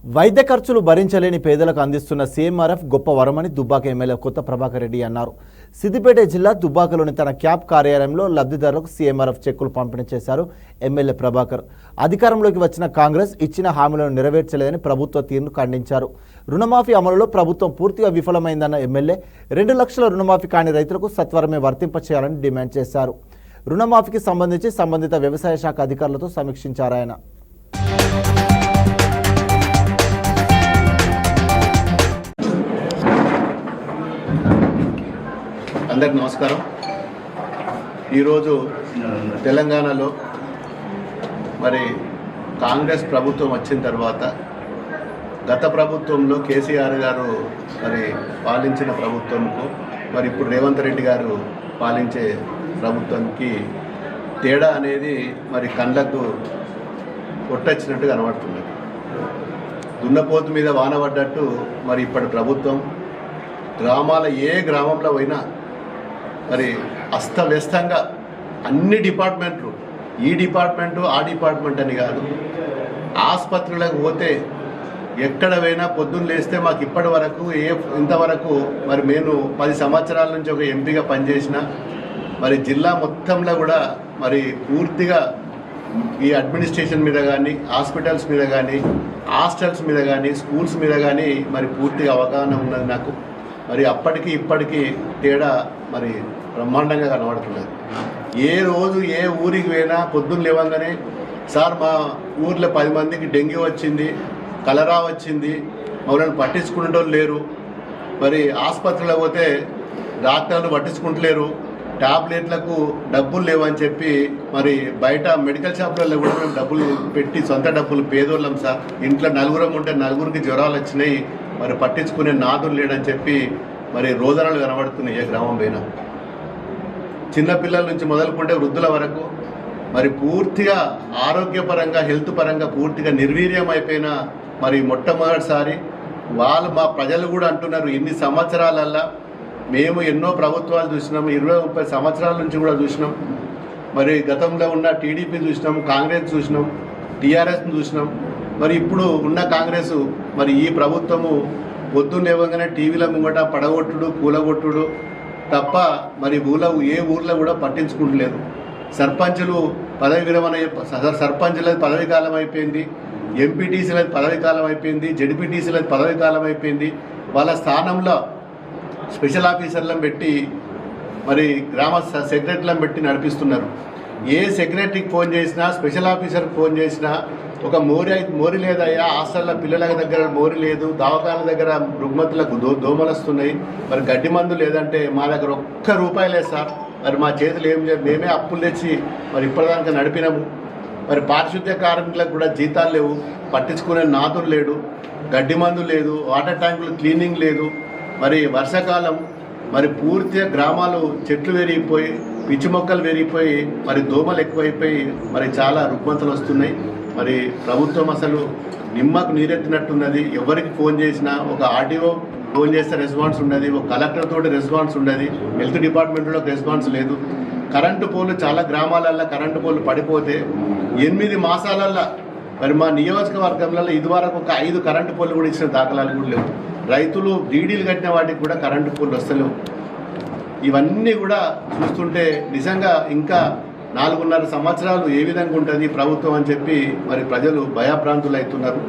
వైద్య ఖర్చులు భరించలేని పేదలకు అందిస్తున్న సీఎంఆర్ఎఫ్ గొప్ప వరమని దుబ్బాక ఎమ్మెల్యే కొత్త ప్రభాకర్ రెడ్డి అన్నారు. సిద్దిపేట జిల్లా దుబ్బాకలోని తన క్యాప్ కార్యాలయంలో లబ్ధిదారులకు సీఎంఆర్ఎఫ్ చెక్కులు పంపిణీ చేశారు ఎమ్మెల్యే ప్రభాకర్. అధికారంలోకి వచ్చిన కాంగ్రెస్ ఇచ్చిన హామీలను నెరవేర్చలేదని ప్రభుత్వ తీరును ఖండించారు. రుణమాఫీ అమలులో ప్రభుత్వం పూర్తిగా విఫలమైందన్న ఎమ్మెల్యే 2 లక్షల రుణమాఫీ కాని రైతులకు సత్వరమే వర్తింపచేయాలని డిమాండ్ చేశారు. రుణమాఫీకి సంబంధించి సంబంధిత వ్యవసాయ శాఖ అధికారులతో సమీక్షించారు ఆయన. అందరికి నమస్కారం. ఈరోజు తెలంగాణలో మరి కాంగ్రెస్ ప్రభుత్వం వచ్చిన తర్వాత గత ప్రభుత్వంలో కేసీఆర్ గారు మరి పాలించిన ప్రభుత్వంకు మరి ఇప్పుడు రేవంత్ రెడ్డి గారు పాలించే ప్రభుత్వానికి తేడా అనేది మరి కళ్ళకు కొట్టొచ్చినట్టు కనబడుతుంది. దున్నపోతు మీద వాన పడ్డట్టు మరి ఇప్పటి ప్రభుత్వం గ్రామాల ఏ గ్రామంలో పోయినా మరి అస్తవ్యస్తంగా అన్ని డిపార్ట్మెంట్లు, ఈ డిపార్ట్మెంటు ఆ డిపార్ట్మెంట్ అని కాదు, ఆసుపత్రులకు పోతే ఎక్కడ పోయినా పొద్దున్న లేస్తే మాకు ఇప్పటి వరకు ఇంతవరకు మరి నేను 10 సంవత్సరాల నుంచి ఒక ఎంపీగా పనిచేసిన మరి జిల్లా మొత్తంలో కూడా మరి పూర్తిగా ఈ అడ్మినిస్ట్రేషన్ మీద కానీ, హాస్పిటల్స్ మీద కానీ, హాస్టల్స్ మీద కానీ, స్కూల్స్ మీద కానీ మరి పూర్తిగా అవగాహన ఉన్నది నాకు. మరి అప్పటికి ఇప్పటికీ తేడా మరి బ్రహ్మాండంగా కనబడుతున్నది. ఏ రోజు ఏ ఊరికి పోయినా పొద్దున్న లేవంగానే సార్ మా ఊర్లో 10 మందికి డెంగ్యూ వచ్చింది, కలరా వచ్చింది, మమ్మల్ని పట్టించుకునేటోళ్ళు లేరు, మరి ఆసుపత్రిలో పోతే డాక్టర్లు పట్టించుకుంటలేరు, టాబ్లెట్లకు డబ్బులు లేవని చెప్పి మరి బయట మెడికల్ షాపులలో కూడా మేము డబ్బులు పెట్టి సొంత డబ్బులు పేదోళ్ళం సార్, ఇంట్లో 4 ఉంటే 4కి జ్వరాలు వచ్చినాయి, మరి పట్టించుకునే నాదులు లేడని చెప్పి మరి రోదనలు కనబడుతున్నాయి. ఏ గ్రామం పోయినా చిన్నపిల్లల నుంచి మొదలుకుంటే వృద్ధుల వరకు మరి పూర్తిగా ఆరోగ్యపరంగా, హెల్త్ పరంగా పూర్తిగా నిర్వీర్యం అయిపోయిన మరి మొట్టమొదటిసారి మా ప్రజలు కూడా అంటున్నారు, ఇన్ని సంవత్సరాలల్లా మేము ఎన్నో ప్రభుత్వాలు చూసినాం, 20-30 సంవత్సరాల నుంచి కూడా చూసినాం, మరి గతంలో ఉన్న టీడీపీ చూసినాం, కాంగ్రెస్ చూసినాం, టీఆర్ఎస్ని చూసినాం, మరి ఇప్పుడు ఉన్న కాంగ్రెస్ మరి ఈ ప్రభుత్వము పొద్దున్న లేవగానే టీవీల ముంగట పడగొట్టుడు, కూలగొట్టుడు తప్ప మరి ఏ ఊర్లో కూడా పట్టించుకుంటలేదు. సర్పంచులు పదవి విరమణ, సర్పంచులది పదవి కాలం అయిపోయింది, ఎంపీటీసీలది పదవి కాలం అయిపోయింది, జడ్పీటీసీలది పదవి కాలం అయిపోయింది. వాళ్ళ స్థానంలో స్పెషల్ ఆఫీసర్లను పెట్టి మరి గ్రామ సెక్రటరీలను పెట్టి నడిపిస్తున్నారు. ఏ సెక్రటరీకి ఫోన్ చేసినా, స్పెషల్ ఆఫీసర్కి ఫోన్ చేసినా ఒక మోరి లేదయ్యా, హాస్టల్లో పిల్లల దగ్గర మోరి లేదు, దవాఖాన దగ్గర రుగ్మతులకు దోమలు వస్తున్నాయి, మరి గడ్డి మందు లేదంటే మా దగ్గర ₹1 లేదు సార్, మరి మా చేతులు ఏం లేదు, మేమే అప్పులు తెచ్చి మరి ఇప్పటిదాకా నడిపినాము, మరి పారిశుద్ధ్య కార్మికులకు కూడా జీతాలు లేవు, పట్టించుకునే నాదులు లేడు, గడ్డి మందు లేదు, వాటర్ ట్యాంకులు క్లీనింగ్ లేదు, మరి వర్షాకాలం మరి పూర్తిగా గ్రామాలు చెట్లు పెరిగిపోయి, పిచ్చి మొక్కలు పెరిగిపోయి, మరి దోమలు ఎక్కువైపోయి మరి చాలా రుగ్మతలు వస్తున్నాయి. మరి ప్రభుత్వం అసలు నిమ్మకు నీరెత్తినట్టున్నది. ఎవరికి ఫోన్ చేసినా ఒక ఆర్డీఓ ఫోన్ చేస్తే రెస్పాన్స్ ఉండదు, ఒక కలెక్టర్ తోటి రెస్పాన్స్ ఉండదు, హెల్త్ డిపార్ట్మెంట్లో రెస్పాన్స్ లేదు. కరెంటు పోలు చాలా గ్రామాలల్లో కరెంటు పోలు పడిపోతే 8 మాసాలల్లో మరి మా నియోజకవర్గంలో ఇదివరకు ఒక 5 కరెంటు పోలు కూడా ఇచ్చిన దాఖలాలు కూడా లేవు. రైతులు డీడీలు కట్టిన వాటికి కూడా కరెంటు పోలు వస్తలేవు. ఇవన్నీ కూడా చూస్తుంటే నిజంగా ఇంకా 4.5 సంవత్సరాలు ఏ విధంగా ఉంటుంది ప్రభుత్వం అని చెప్పి మరి ప్రజలు భయభ్రాంతులు అవుతున్నారు.